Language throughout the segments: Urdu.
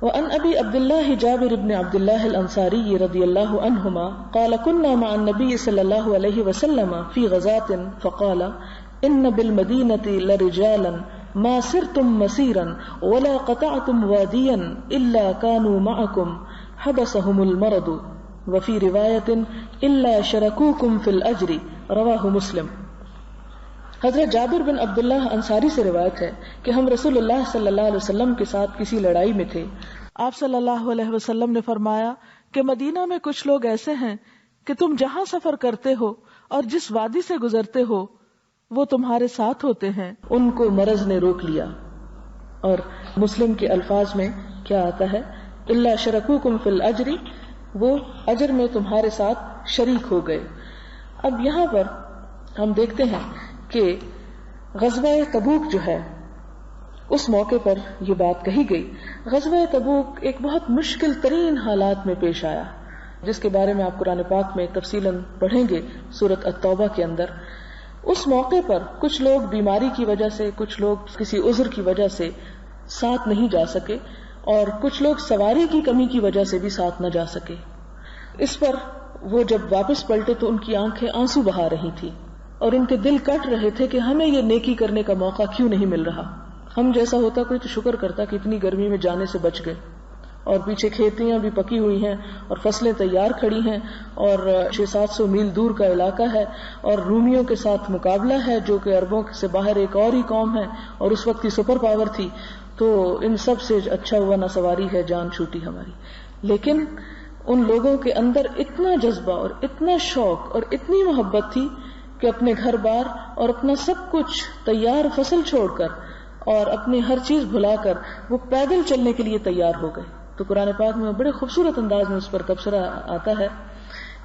وعن ابي عبد الله جابر بن عبد الله الانصاري رضي الله عنهما قال كنا مع النبي صلى الله عليه وسلم في غزاة فقال ان بالمدينة لرجالا ما سرتم مسيرا ولا قطعتم واديا الا كانوا معكم حبسهم المرض وفي رواية الا شركوكم في الاجر رواه مسلم. حضرت جابر بن عبداللہ انصاری سے روایت ہے کہ ہم رسول اللہ صلی اللہ علیہ وسلم کے ساتھ کسی لڑائی میں تھے. آپ صلی اللہ علیہ وسلم نے فرمایا کہ مدینہ میں کچھ لوگ ایسے ہیں کہ تم جہاں سفر کرتے ہو اور جس وادی سے گزرتے ہو وہ تمہارے ساتھ ہوتے ہیں. ان کو مرض نے روک لیا. اور مسلم کے الفاظ میں کیا آتا ہے؟ الا شرکوکم فی الاجر، وہ اجر میں تمہارے ساتھ شریک ہو گئے. اب یہاں پر ہم دیکھتے ہیں کہ غزوہ تبوک جو ہے اس موقع پر یہ بات کہی گئی. غزوہ تبوک ایک بہت مشکل ترین حالات میں پیش آیا، جس کے بارے میں آپ قرآن پاک میں تفصیلاً پڑھیں گے سورۃ التوبہ کے اندر. اس موقع پر کچھ لوگ بیماری کی وجہ سے، کچھ لوگ کسی عذر کی وجہ سے ساتھ نہیں جا سکے، اور کچھ لوگ سواری کی کمی کی وجہ سے بھی ساتھ نہ جا سکے. اس پر وہ جب واپس پلٹے تو ان کی آنکھیں آنسو بہا رہی تھی اور ان کے دل کٹ رہے تھے کہ ہمیں یہ نیکی کرنے کا موقع کیوں نہیں مل رہا. ہم جیسا ہوتا کوئی تو شکر کرتا کہ اتنی گرمی میں جانے سے بچ گئے، اور پیچھے کھیتیاں بھی پکی ہوئی ہیں اور فصلیں تیار کھڑی ہیں، اور 600-700 میل دور کا علاقہ ہے، اور رومیوں کے ساتھ مقابلہ ہے جو کہ عربوں سے باہر ایک اور ہی قوم ہے اور اس وقت کی سپر پاور تھی. تو ان سب سے اچھا ہوا نہ سواری ہے، جان چھوٹی ہماری. لیکن ان لوگوں کے اندر اتنا جذبہ اور اتنا شوق اور اتنی محبت تھی کہ اپنے گھر بار اور اپنا سب کچھ تیار فصل چھوڑ کر اور اپنی ہر چیز بھلا کر وہ پیدل چلنے کے لیے تیار ہو گئے. تو قرآن پاک میں بڑے خوبصورت انداز میں اس پر تبصرہ آتا ہے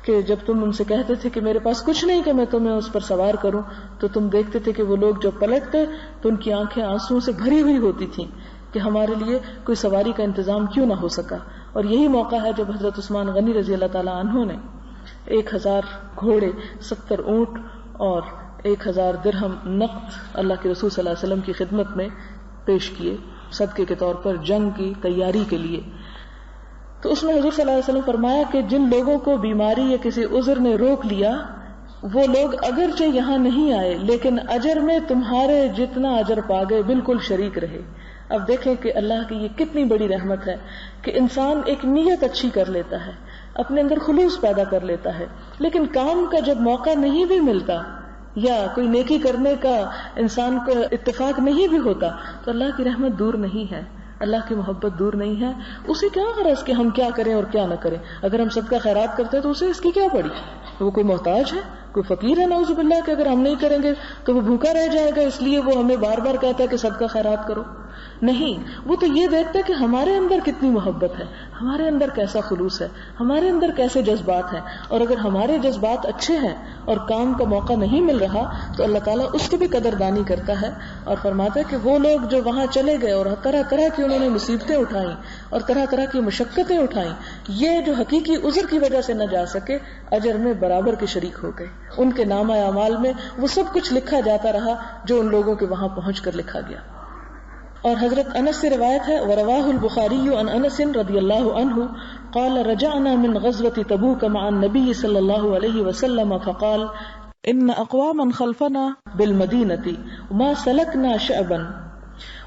کہ جب تم ان سے کہتے تھے کہ میرے پاس کچھ نہیں کہ میں تمہیں اس پر سوار کروں، تو تم دیکھتے تھے کہ وہ لوگ جب پلٹتے تو ان کی آنکھیں آنسوؤں سے بھری ہوئی ہوتی تھیں کہ ہمارے لیے کوئی سواری کا انتظام کیوں نہ ہو سکا. اور یہی موقع ہے جب حضرت عثمان غنی رضی اللہ تعالیٰ عنہ نے 1000 گھوڑے، 70 اونٹ اور 1000 درہم نقد اللہ کے رسول صلی اللہ علیہ وسلم کی خدمت میں پیش کیے صدقے کے طور پر جنگ کی تیاری کے لیے. تو اس میں حضور صلی اللہ علیہ وسلم فرمایا کہ جن لوگوں کو بیماری یا کسی عذر نے روک لیا وہ لوگ اگرچہ یہاں نہیں آئے لیکن اجر میں تمہارے جتنا اجر پا گئے، بالکل شریک رہے. اب دیکھیں کہ اللہ کی یہ کتنی بڑی رحمت ہے کہ انسان ایک نیت اچھی کر لیتا ہے، اپنے اندر خلوص پیدا کر لیتا ہے، لیکن کام کا جب موقع نہیں بھی ملتا یا کوئی نیکی کرنے کا انسان کو اتفاق نہیں بھی ہوتا تو اللہ کی رحمت دور نہیں ہے، اللہ کی محبت دور نہیں ہے. اسے کیا غرض کہ ہم کیا کریں اور کیا نہ کریں. اگر ہم صدقہ خیرات کرتے ہیں تو اسے اس کی کیا پڑی؟ وہ کوئی محتاج ہے، کوئی فقیر ہے نعوذ باللہ کہ اگر ہم نہیں کریں گے تو وہ بھوکا رہ جائے گا، اس لیے وہ ہمیں بار بار کہتا ہے کہ صدقہ خیرات کرو. نہیں، وہ تو یہ دیکھتا ہے کہ ہمارے اندر کتنی محبت ہے، ہمارے اندر کیسا خلوص ہے، ہمارے اندر کیسے جذبات ہیں. اور اگر ہمارے جذبات اچھے ہیں اور کام کا موقع نہیں مل رہا تو اللہ تعالیٰ اس کی بھی قدردانی کرتا ہے اور فرماتا ہے کہ وہ لوگ جو وہاں چلے گئے اور طرح طرح کی انہوں نے مصیبتیں اٹھائیں اور طرح طرح کی مشقتیں اٹھائیں، یہ جو حقیقی عذر کی وجہ سے نہ جا سکے اجر میں برابر کے شریک ہو گئے. ان کے نامہ اعمال میں وہ سب کچھ لکھا جاتا رہا جو ان لوگوں کے وہاں پہنچ کر لکھا گیا. اور حضرت انس سے روایت ہے ورواه البخاری عن انس رضی اللہ عنہ قال رجعنا من غزوة تبوک مع النبي صلی اللہ علیہ وسلم فقال ان اقواما خلفنا بالمدینة ما سلكنا شعبا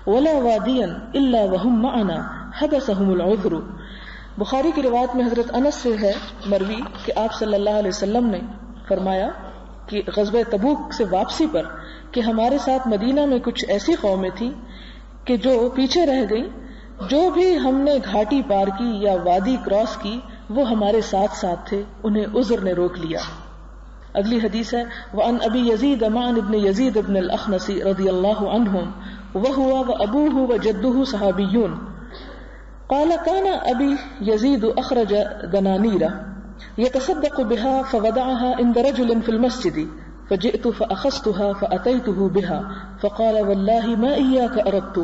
ولا وادیا الا وهم معنا حبسهم العذر. بخاری کی روایت میں حضرت انس سے ہے مروی کہ آپ صلی اللہ علیہ وسلم نے فرمایا کہ غزوہ تبوک سے واپسی پر کہ ہمارے ساتھ مدینہ میں کچھ ایسی قومیں تھیں کہ جو پیچھے رہ گئی، جو بھی ہم نے گھاٹی پار کی یا وادی کراس کی وہ ہمارے ساتھ ساتھ تھے، انہیں عذر نے روک لیا. اگلی حدیث ہے وعن ابی یزید معن ابن یزید ابن الاخنس رضی اللہ عنہم وهو وابوه وجده صحابیون قال كان ابی یزید اخرج دنانیر يتصدق بها فوضعها عند رجل في المسجد فجئت فأخذتها فأتيته بها فقال والله ما إياك أردت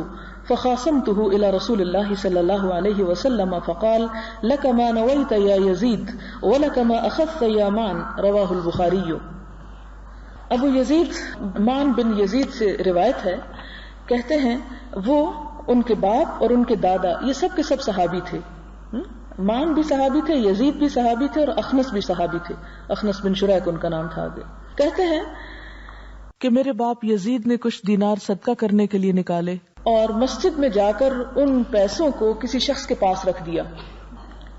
فخاصمته إلى رسول الله صلى الله عليه وسلم فقال لك ما نويت يا يزيد ولك ما أخذت يا معن رواه البخاري. ابو یزید معن بن یزید سے روایت ہے، کہتے ہیں وہ ان کے باپ اور ان کے دادا یہ سب کے سب صحابی تھے. مان بھی صحابی تھے, یزید بھی صحابی تھے, اور اخنس بھی صحابی تھے. اخنس بن شریک ان کا نام تھا. آگے کہتے ہیں کہ میرے باپ یزید نے کچھ دینار صدقہ کرنے کے لیے نکالے اور مسجد میں جا کر ان پیسوں کو کسی شخص کے پاس رکھ دیا.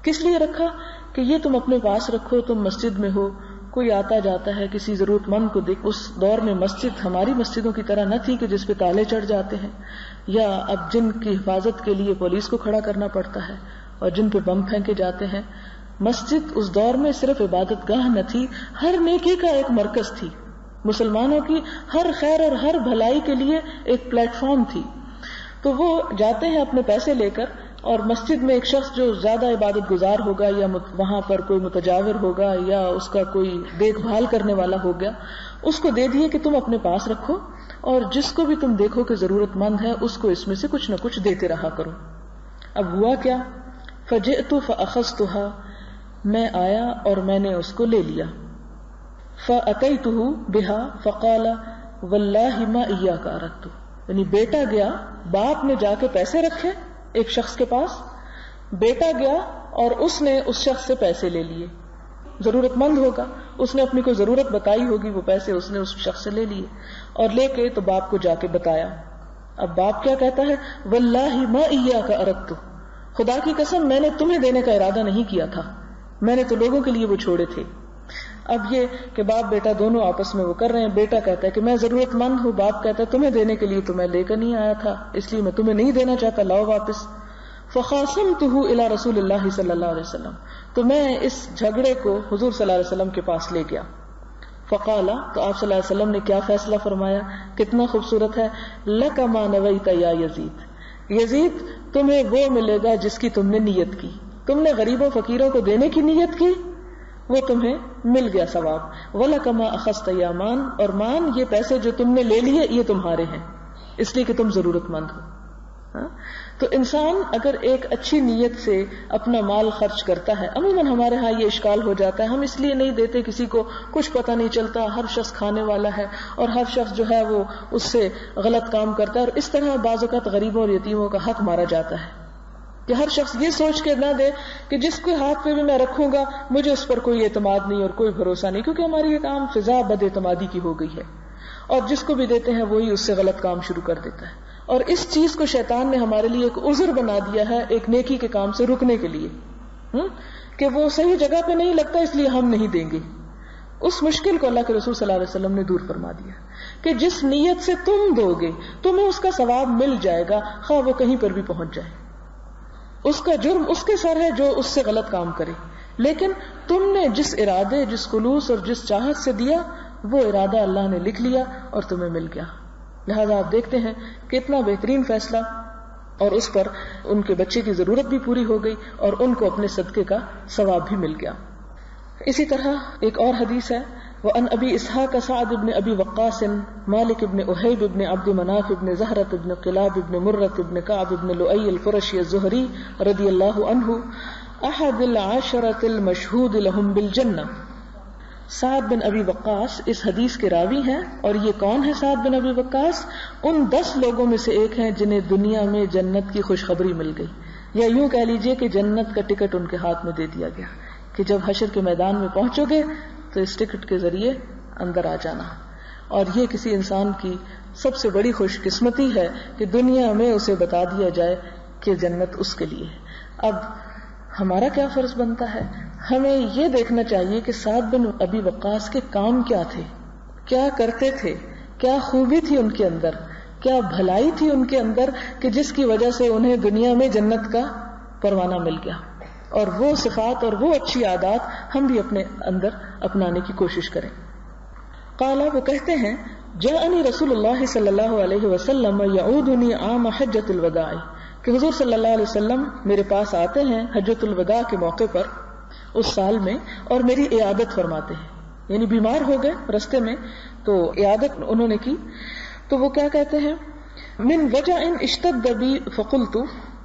کس لیے رکھا؟ کہ یہ تم اپنے پاس رکھو, تم مسجد میں ہو, کوئی آتا جاتا ہے کسی ضرورت مند کو دیکھ. اس دور میں مسجد ہماری مسجدوں کی طرح نہ تھی کہ جس پہ تالے چڑھ جاتے ہیں, یا اب جن کی حفاظت کے لیے پولیس کو کھڑا کرنا پڑتا ہے اور جن پہ بم پھینکے جاتے ہیں. مسجد اس دور میں صرف عبادت گاہ نہ تھی, ہر نیکی کا ایک مرکز تھی. مسلمانوں کی ہر خیر اور ہر بھلائی کے لیے ایک پلیٹ فارم تھی. تو وہ جاتے ہیں اپنے پیسے لے کر, اور مسجد میں ایک شخص جو زیادہ عبادت گزار ہوگا, یا وہاں پر کوئی متجاور ہوگا, یا اس کا کوئی دیکھ بھال کرنے والا ہو گیا, اس کو دے دیے کہ تم اپنے پاس رکھو, اور جس کو بھی تم دیکھو کہ ضرورت مند ہے اس کو اس میں سے کچھ نہ کچھ دیتے رہا کرو. اب ہوا کیا؟ فجئت فاخذتها, میں آیا اور میں نے اس کو لے لیا. فاتيته بها فقال والله ما اياك اردت, یعنی بیٹا گیا, باپ نے جا کے پیسے رکھے ایک شخص کے پاس, بیٹا گیا اور اس نے اس شخص سے پیسے لے لیے. ضرورت مند ہوگا, اس نے اپنی کوئی ضرورت بتائی ہوگی, وہ پیسے اس نے اس شخص سے لے لیے, اور لے کے تو باپ کو جا کے بتایا. اب باپ کیا کہتا ہے؟ واللہ ما ایاک اردت, خدا کی قسم میں نے تمہیں دینے کا ارادہ نہیں کیا تھا, میں نے تو لوگوں کے لیے وہ چھوڑے تھے. اب یہ کہ باپ بیٹا دونوں آپس میں وہ کر رہے ہیں. بیٹا کہتا ہے کہ میں ضرورت مند ہوں, باپ کہتا ہے تمہیں دینے کے لیے تو میں لے کر نہیں آیا تھا, اس لیے میں تمہیں نہیں دینا چاہتا, لاؤ واپس. فخاصمته الى رسول اللہ صلی اللہ علیہ وسلم, تو میں اس جھگڑے کو حضور صلی اللہ علیہ وسلم کے پاس لے گیا. فقال, تو آپ صلی اللہ علیہ وسلم نے کیا فیصلہ فرمایا, کتنا خوبصورت ہے. لک ما نویت یا یزید, یزید تمہیں وہ ملے گا جس کی تم نے نیت کی. تم نے غریبوں فقیروں کو دینے کی نیت کی, وہ تمہیں مل گیا ثواب. وَلَكَ مَا أَخَذْتَ يَا مان, اور مان یہ پیسے جو تم نے لے لیے یہ تمہارے ہیں, اس لیے کہ تم ضرورت مند ہو. تو انسان اگر ایک اچھی نیت سے اپنا مال خرچ کرتا ہے, عموماً ہمارے ہاں یہ اشکال ہو جاتا ہے, ہم اس لیے نہیں دیتے کسی کو کچھ پتہ نہیں چلتا, ہر شخص کھانے والا ہے اور ہر شخص جو ہے وہ اس سے غلط کام کرتا ہے, اور اس طرح بعض اوقات غریبوں اور یتیموں کا حق مارا جاتا ہے. کہ ہر شخص یہ سوچ کے نہ دے کہ جس کے ہاتھ پہ بھی میں رکھوں گا مجھے اس پر کوئی اعتماد نہیں اور کوئی بھروسہ نہیں, کیونکہ ہماری ایک عام فضا بد اعتمادی کی ہو گئی ہے, اور جس کو بھی دیتے ہیں وہی اس سے غلط کام شروع کر دیتا ہے. اور اس چیز کو شیطان نے ہمارے لیے ایک عذر بنا دیا ہے ایک نیکی کے کام سے رکنے کے لیے, کہ وہ صحیح جگہ پہ نہیں لگتا اس لیے ہم نہیں دیں گے. اس مشکل کو اللہ کے رسول صلی اللہ علیہ وسلم نے دور فرما دیا کہ جس نیت سے تم دو گے تمہیں اس کا ثواب مل جائے گا, خواہ وہ کہیں پر بھی پہنچ جائے. اس کا جرم اس کے سر ہے جو اس سے غلط کام کرے, لیکن تم نے جس ارادے, جس خلوص اور جس چاہت سے دیا وہ ارادہ اللہ نے لکھ لیا اور تمہیں مل گیا. لہذا آپ دیکھتے ہیں کتنا بہترین فیصلہ, اور اس پر ان کے بچے کی ضرورت بھی پوری ہو گئی اور ان کو اپنے صدقے کا ثواب بھی مل گیا. اسی طرح ایک اور حدیث ہے, وَأَنْ أَبِي إِسْحَاقَ سَعْدِ بْنِ أَبِي وَقَّاصٍ مالك بن أُحَيْبِ بن عبد مناف بن زهرة بن قلاب بن مرة بن كعب بن لؤي القرشي الزهري رضي الله عنه أحد العشرة المشهود لهم بالجنة. سعد بن ابی وقاص اس حدیث کے راوی ہیں, اور یہ کون ہے سعد بن ابی وقاص؟ ان 10 لوگوں میں سے ایک ہیں جنہیں دنیا میں جنت کی خوشخبری مل گئی, یا یوں کہہ لیجئے کہ جنت کا ٹکٹ ان کے ہاتھ میں دے دیا گیا کہ جب حشر کے میدان میں پہنچو گے تو اس ٹکٹ کے ذریعے اندر آ جانا. اور یہ کسی انسان کی سب سے بڑی خوش قسمتی ہے کہ دنیا میں اسے بتا دیا جائے کہ جنت اس کے لیے. اب ہمارا کیا فرض بنتا ہے؟ ہمیں یہ دیکھنا چاہیے کہ سعد بن ابی وقاص کے کام کیا تھے, کیا کرتے تھے, کیا خوبی تھی ان کے اندر, کیا بھلائی تھی ان کے اندر کہ جس کی وجہ سے انہیں دنیا میں جنت کا پروانہ مل گیا. اور وہ صفات اور وہ اچھی عادات ہم بھی اپنے اندر اپنانے کی کوشش کریں. قال, وہ کہتے ہیں, جاءنی رسول اللہ صلی اللہ علیہ وسلم یعودنی عام حجۃ الوداع, کہ حضور صلی اللہ علیہ وسلم میرے پاس آتے ہیں حجۃ الوداع کے موقع پر اس سال میں, اور میری عیادت فرماتے ہیں. یعنی بیمار ہو گئے رستے میں تو عیادت انہوں نے کی. تو وہ کیا کہتے ہیں, من وجع اشتد بی فقلت,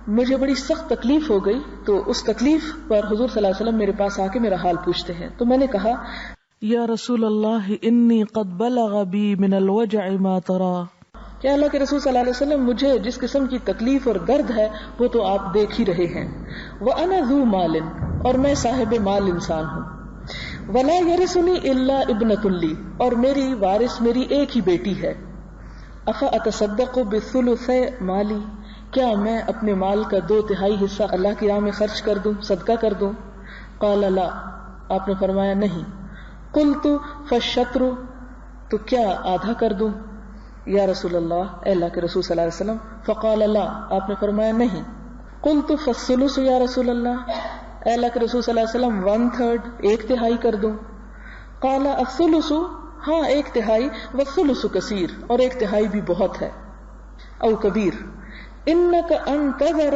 مجھے بڑی سخت تکلیف ہو گئی, تو اس تکلیف پر حضور صلی اللہ علیہ وسلم میرے پاس آ کے میرا حال پوچھتے ہیں. تو میں نے کہا, یا رسول اللہ انی قد بلغ بی من الوجع ما ترى, کہ اللہ کے رسول صلی اللہ علیہ وسلم مجھے جس قسم کی تکلیف اور درد ہے وہ تو آپ دیکھ ہی رہے ہیں. وَأَنَا ذُو مَالٍ اور میں صاحب مال انسان ہوں. وَلَا يَرِثُنِي إِلَّا ابْنَةٌ لِّي اور میری وارث میری ایک ہی بیٹی ہے. أَفَأَتَصَدَّقُ بِثُلُثِ مَالِي کیا میں اپنے مال کا 2/3 حصہ اللہ کی راہ میں خرچ کر دوں، صدقہ کر دوں؟ قال لا آپ نے فرمایا نہیں. قلت فالشطر تو کیا آدھا کر دوں یا رسول اللہ، اے اللہ کے رسول صلی اللہ علیہ وسلم؟ فقال لا آپ نے فرمایا نہیں. قلت فالثلث یا رسول اللہ، اے اللہ کے رسول صلی اللہ علیہ وسلم 1/3 1/3 کر دوں؟ قال الثلث ہاں 1/3 والثلث کثیر اور 1/3 بھی بہت ہے. او کبیر انک ان تذر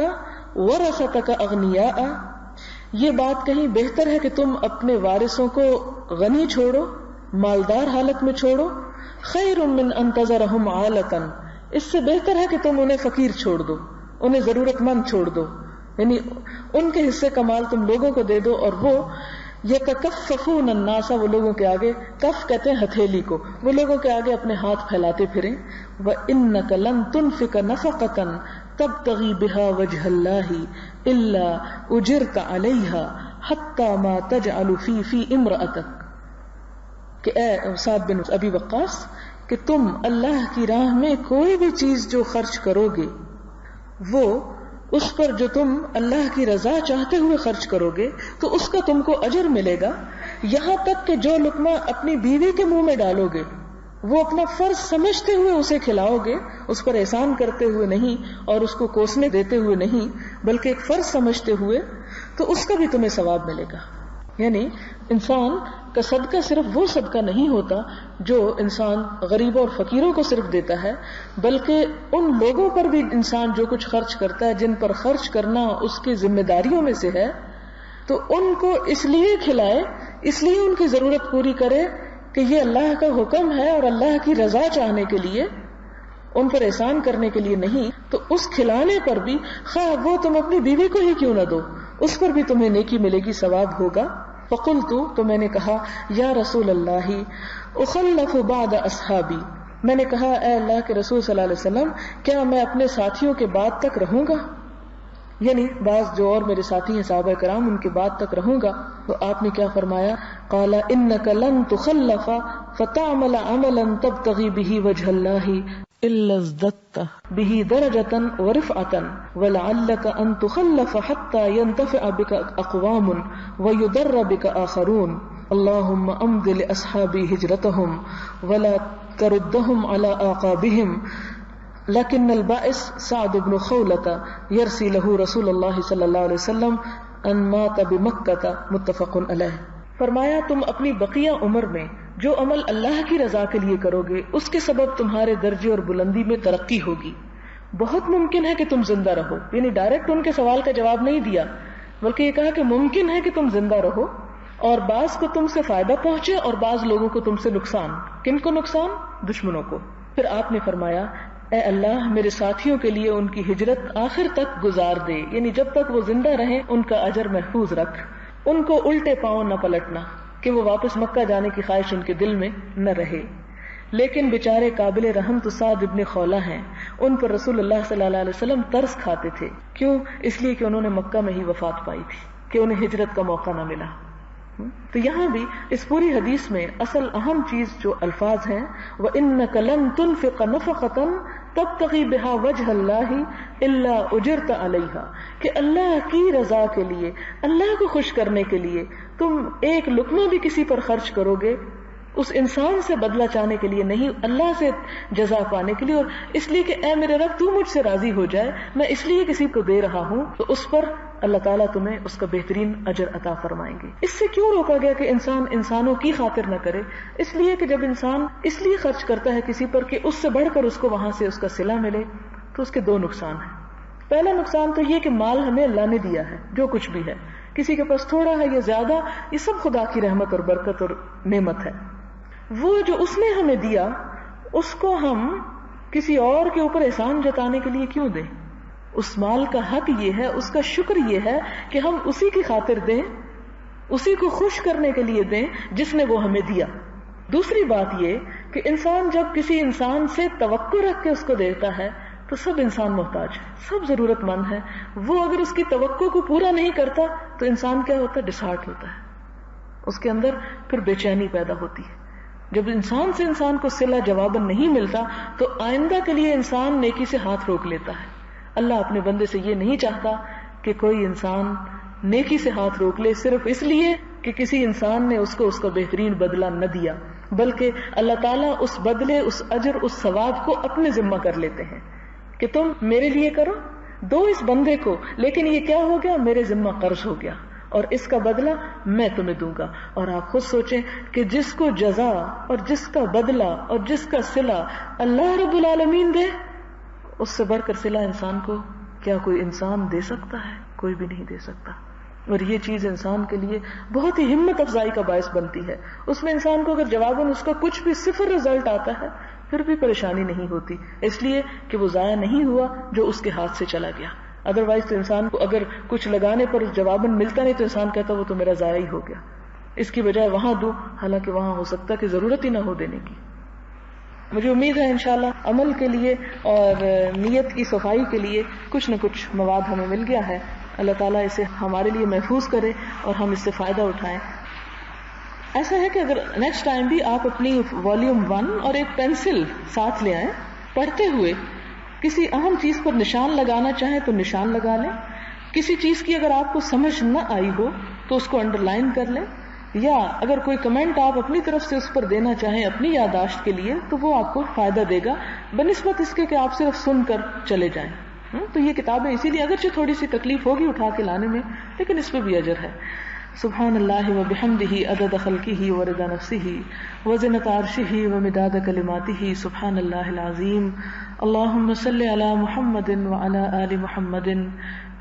ورثتک اغنیاء یہ بات کہیں بہتر ہے کہ تم اپنے وارثوں کو غنی چھوڑو، مالدار حالت میں چھوڑو. خیر من ان تذرہم عالۃ اس سے بہتر ہے کہ تم انہیں فقیر چھوڑ دو، انہیں ضرورت مند چھوڑ دو، یعنی ان کے حصے کا مال تم لوگوں کو دے دو اور وہ یتکففون الناس وہ لوگوں کے آگے، کف کہتے ہیں ہتھیلی کو، وہ لوگوں کے آگے اپنے ہاتھ پھیلاتے پھریں. وَإِنَّكَ لَن تُنفِقَ نَفَقَةً تَبْتَغِي بِهَا وَجْهَ اللَّهِ إِلَّا أُجِرْتَ عَلَيْهَا حَتَّى مَا تَجْعَلُ فِي إِمْرَأَتَكَ کہ اے سعد بن ابی وقاص کہ تم اللہ کی راہ میں کوئی بھی چیز جو خرچ کرو گے وہ اس پر جو تم اللہ کی رضا چاہتے ہوئے خرچ کرو گے تو اس کا تم کو اجر ملے گا، یہاں تک کہ جو لقمہ اپنی بیوی کے منہ میں ڈالو گے وہ اپنا فرض سمجھتے ہوئے اسے کھلاؤ گے، اس پر احسان کرتے ہوئے نہیں اور اس کو کوسنے دیتے ہوئے نہیں بلکہ ایک فرض سمجھتے ہوئے، تو اس کا بھی تمہیں ثواب ملے گا. یعنی انسان کا صدقہ صرف وہ صدقہ نہیں ہوتا جو انسان غریبوں اور فقیروں کو صرف دیتا ہے، بلکہ ان لوگوں پر بھی انسان جو کچھ خرچ کرتا ہے جن پر خرچ کرنا اس کی ذمہ داریوں میں سے ہے، تو ان کو اس لیے کھلائے، اس لیے ان کی ضرورت پوری کرے کہ یہ اللہ کا حکم ہے اور اللہ کی رضا چاہنے کے لیے، ان پر احسان کرنے کے لیے نہیں. تو اس کھلانے پر بھی خواہ وہ تم اپنی بیوی کو ہی کیوں نہ دو اس پر بھی تمہیں نیکی ملے گی، ثواب ہوگا. فقلت تو میں نے کہا یا رسول اللہ اخلف بعد اصحابی میں نے کہا اے اللہ کے رسول صلی اللہ علیہ وسلم کیا میں اپنے ساتھیوں کے بعد تک رہوں گا، یعنی بعض جو اور میرے ساتھی ہیں صحابہ کرام ان کے بعد تک رہوں گا؟ تو آپ نے کیا فرمایا؟ قال انک لن تخلف فتعمل عملا تبتغی به وجه الله الا ازددت به درجة ورفعة ولعلك ان تخلف حتى ينتفع بك اقوام ويضر بك آخرون اللهم امض لاصحابي هجرتهم ولا تردهم على اعقابهم لیکن البائس سعد بن خولة یرسی له رسول اللہ صلی اللہ علیہ وسلم ان مات بمکہ متفق علیہ. فرمایا تم اپنی بقیہ عمر میں جو عمل اللہ کی رضا کے لیے کرو گے اس کے سبب تمہارے درجے اور بلندی میں ترقی ہوگی. بہت ممکن ہے کہ تم زندہ رہو، یعنی ڈائریکٹ ان کے سوال کا جواب نہیں دیا بلکہ یہ کہا کہ ممکن ہے کہ تم زندہ رہو اور بعض کو تم سے فائدہ پہنچے اور بعض لوگوں کو تم سے نقصان. کن کو نقصان؟ دشمنوں کو. پھر آپ نے فرمایا اے اللہ میرے ساتھیوں کے لیے ان کی ہجرت آخر تک گزار دے، یعنی جب تک وہ زندہ رہیں ان کا اجر محفوظ رکھ، ان کو الٹے پاؤں نہ پلٹنا کہ وہ واپس مکہ جانے کی خواہش ان کے دل میں نہ رہے. لیکن بیچارے قابل رحم تو سعد ابن خولہ ہیں، ان پر رسول اللہ صلی اللہ علیہ وسلم ترس کھاتے تھے. کیوں؟ اس لیے کہ انہوں نے مکہ میں ہی وفات پائی تھی کہ انہیں ہجرت کا موقع نہ ملا. تو یہاں بھی اس پوری حدیث میں اصل اہم چیز جو الفاظ ہیں وَإِنَّكَ لَن تُنفِقَ نَفَقَةً تَبْتَغِي بِهَا وَجْهَ اللَّهِ إِلَّا أُجِرْتَ عَلَيْهَا کہ اللہ کی رضا کے لیے، اللہ کو خوش کرنے کے لیے تم ایک لقمہ بھی کسی پر خرچ کرو گے اس انسان سے بدلہ چاہنے کے لیے نہیں، اللہ سے جزا پانے کے لیے، اور اس لیے کہ اے میرے رب تو مجھ سے راضی ہو جائے، میں اس لیے کسی کو دے رہا ہوں تو اس پر اللہ تعالیٰ تمہیں اس کا بہترین اجر عطا فرمائیں گے. اس سے کیوں روکا گیا کہ انسان انسانوں کی خاطر نہ کرے؟ اس لیے کہ جب انسان اس لیے خرچ کرتا ہے کسی پر کہ اس سے بڑھ کر اس کو وہاں سے اس کا صلہ ملے تو اس کے دو نقصان ہیں. پہلا نقصان تو یہ کہ مال ہمیں اللہ نے دیا ہے، جو کچھ بھی ہے، کسی کے پاس تھوڑا ہے یا زیادہ، یہ سب خدا کی رحمت اور برکت اور نعمت ہے. وہ جو اس نے ہمیں دیا اس کو ہم کسی اور کے اوپر احسان جتانے کے لیے کیوں دیں؟ اس مال کا حق یہ ہے، اس کا شکر یہ ہے کہ ہم اسی کی خاطر دیں، اسی کو خوش کرنے کے لیے دیں جس نے وہ ہمیں دیا. دوسری بات یہ کہ انسان جب کسی انسان سے توقع رکھ کے اس کو دیتا ہے تو سب انسان محتاج ہے، سب ضرورت مند ہے. وہ اگر اس کی توقع کو پورا نہیں کرتا تو انسان کیا ہوتا ہے؟ ڈسہارٹ ہوتا ہے، اس کے اندر پھر بے چینی پیدا ہوتی ہے. جب انسان سے انسان کو صلہ جواباً نہیں ملتا تو آئندہ کے لیے انسان نیکی سے ہاتھ روک لیتا ہے. اللہ اپنے بندے سے یہ نہیں چاہتا کہ کوئی انسان نیکی سے ہاتھ روک لے صرف اس لیے کہ کسی انسان نے اس کو بہترین بدلہ نہ دیا، بلکہ اللہ تعالیٰ اس بدلے، اس اجر، اس ثواب کو اپنے ذمہ کر لیتے ہیں کہ تم میرے لیے کرو، دو اس بندے کو، لیکن یہ کیا ہو گیا؟ میرے ذمہ قرض ہو گیا اور اس کا بدلہ میں تمہیں دوں گا. اور آپ خود سوچیں کہ جس کو جزا اور جس کا بدلہ اور جس کا صلہ اللہ رب العالمین دے، اس سے بڑھ کر صلہ انسان کو کیا کوئی انسان دے سکتا ہے؟ کوئی بھی نہیں دے سکتا. اور یہ چیز انسان کے لیے بہت ہی ہمت افزائی کا باعث بنتی ہے. اس میں انسان کو اگر جواباً اس کا کچھ بھی صفر رزلٹ آتا ہے پھر بھی پریشانی نہیں ہوتی، اس لیے کہ وہ ضائع نہیں ہوا جو اس کے ہاتھ سے چلا گیا. ادروائز تو انسان کو اگر کچھ لگانے پر جواباً ملتا نہیں تو انسان کہتا وہ تو میرا ضائع ہی ہو گیا، اس کی بجائے وہاں دوں، حالانکہ وہاں ہو سکتا ہے کہ ضرورت ہی نہ ہو دینے کی. مجھے امید ہے انشاءاللہ عمل کے لیے اور نیت کی صفائی کے لیے کچھ نہ کچھ مواد ہمیں مل گیا ہے. اللہ تعالیٰ اسے ہمارے لیے محفوظ کرے اور ہم اس سے فائدہ اٹھائیں. ایسا ہے کہ اگر نیکسٹ ٹائم بھی آپ اپنی والیوم 1 اور ایک پینسل ساتھ لے آئیں، پڑھتے ہوئے کسی اہم چیز پر نشان لگانا چاہیں تو نشان لگا لیں. کسی چیز کی اگر آپ کو سمجھ نہ آئی ہو تو اس کو انڈر لائن کر لیں، یا اگر کوئی کمنٹ آپ اپنی طرف سے اس پر دینا چاہیں اپنی یادداشت کے لیے تو وہ آپ کو فائدہ دے گا بنسبت اس کے کہ آپ صرف سن کر چلے جائیں. تو یہ کتابیں اسی لیے اگرچہ تھوڑی سی تکلیف ہوگی اٹھا کے لانے میں، لیکن اس پہ بھی اجر ہے. سبحان اللہ وبحمدہ عدد خلقہ ورضا نفسہ وزنۃ عرشہ ومداد کلماتہ. سبحان اللہ العظیم. اللہم صل علی محمد وعلی آل محمد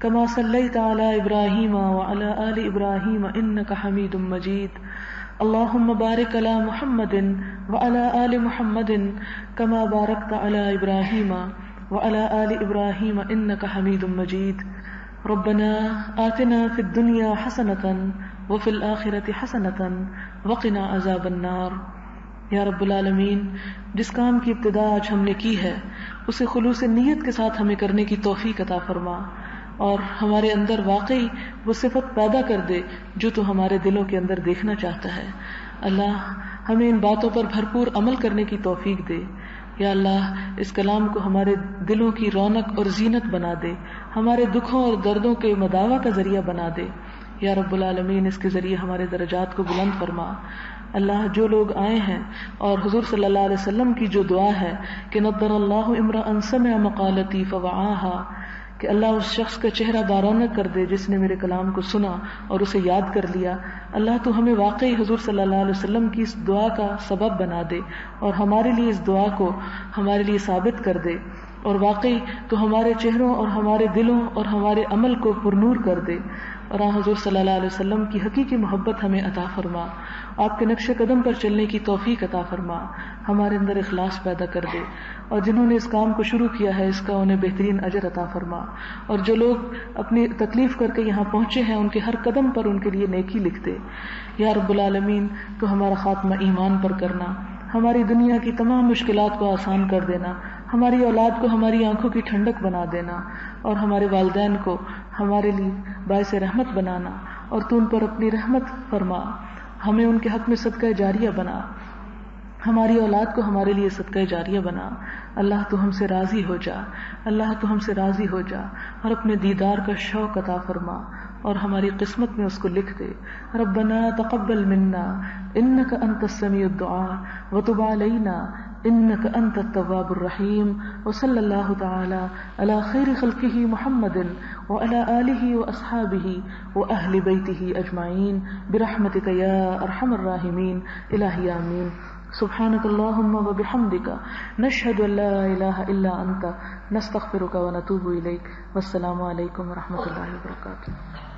کما صلیت علی ابراہیم وعلی آل ابراہیم انک حمید مجید. اللہم بارک علی محمد وعلی آل محمد کما بارکت علی ابراہیم وعلی آل ابراہیم انک حمید مجید. ربنا آتنا فی الدنیا حسنۃ وفی الآخرۃ حسنۃ وقنا عذاب النار. یا رب العالمین، جس کام کی ابتدا آج ہم نے کی ہے اسے خلوص نیت کے ساتھ ہمیں کرنے کی توفیق عطا فرما، اور ہمارے اندر واقعی وہ صفت پیدا کر دے جو تو ہمارے دلوں کے اندر دیکھنا چاہتا ہے. اللہ ہمیں ان باتوں پر بھرپور عمل کرنے کی توفیق دے. یا اللہ اس کلام کو ہمارے دلوں کی رونق اور زینت بنا دے، ہمارے دکھوں اور دردوں کے مداوا کا ذریعہ بنا دے. یا رب العالمین اس کے ذریعے ہمارے درجات کو بلند فرما. اللہ جو لوگ آئے ہیں اور حضور صلی اللہ علیہ وسلم کی جو دعا ہے کہ نضر اللہ امرأ سمع مقالتی فوعاها، کہ اللہ اس شخص کا چہرہ بارونق کر دے جس نے میرے کلام کو سنا اور اسے یاد کر لیا. اللہ تو ہمیں واقعی حضور صلی اللہ علیہ وسلم کی اس دعا کا سبب بنا دے اور ہمارے لیے اس دعا کو ہمارے لیے ثابت کر دے، اور واقعی تو ہمارے چہروں اور ہمارے دلوں اور ہمارے عمل کو پرنور کر دے، اور حضور صلی اللہ علیہ وسلم کی حقیقی محبت ہمیں عطا فرما. آپ کے نقش قدم پر چلنے کی توفیق عطا فرما، ہمارے اندر اخلاص پیدا کر دے، اور جنہوں نے اس کام کو شروع کیا ہے اس کا انہیں بہترین اجر عطا فرما. اور جو لوگ اپنی تکلیف کر کے یہاں پہنچے ہیں ان کے ہر قدم پر ان کے لیے نیکی لکھ دے. یا رب العالمین تو ہمارا خاتمہ ایمان پر کرنا، ہماری دنیا کی تمام مشکلات کو آسان کر دینا، ہماری اولاد کو ہماری آنکھوں کی ٹھنڈک بنا دینا، اور ہمارے والدین کو ہمارے لیے باعث رحمت بنانا، اور تو ان پر اپنی رحمت فرما، ہمیں ان کے حق میں صدقہ جاریہ بنا، ہماری اولاد کو ہمارے لیے صدقہ جاریہ بنا. اللہ تو ہم سے راضی ہو جا، اللہ تو ہم سے راضی ہو جا، اور اپنے دیدار کا شوق عطا فرما اور ہماری قسمت میں اس کو لکھ دے. ربنا تقبل منا انک انت السمیع الدعاء وتب علینا انک انت التواب الرحیم. وصلی اللہ تعالی علی خیر خلقہ محمد وعلی آلہ واصحابہ واہل بیتہ اجمعین برحمتک یا ارحم الراحمین. الہی آمین. سبحانک اللہم وبحمدک نشہد ان لا الہ الا انت نستغفرک ونتوب الیک. والسلام علیکم ورحمۃ اللہ وبرکاتہ.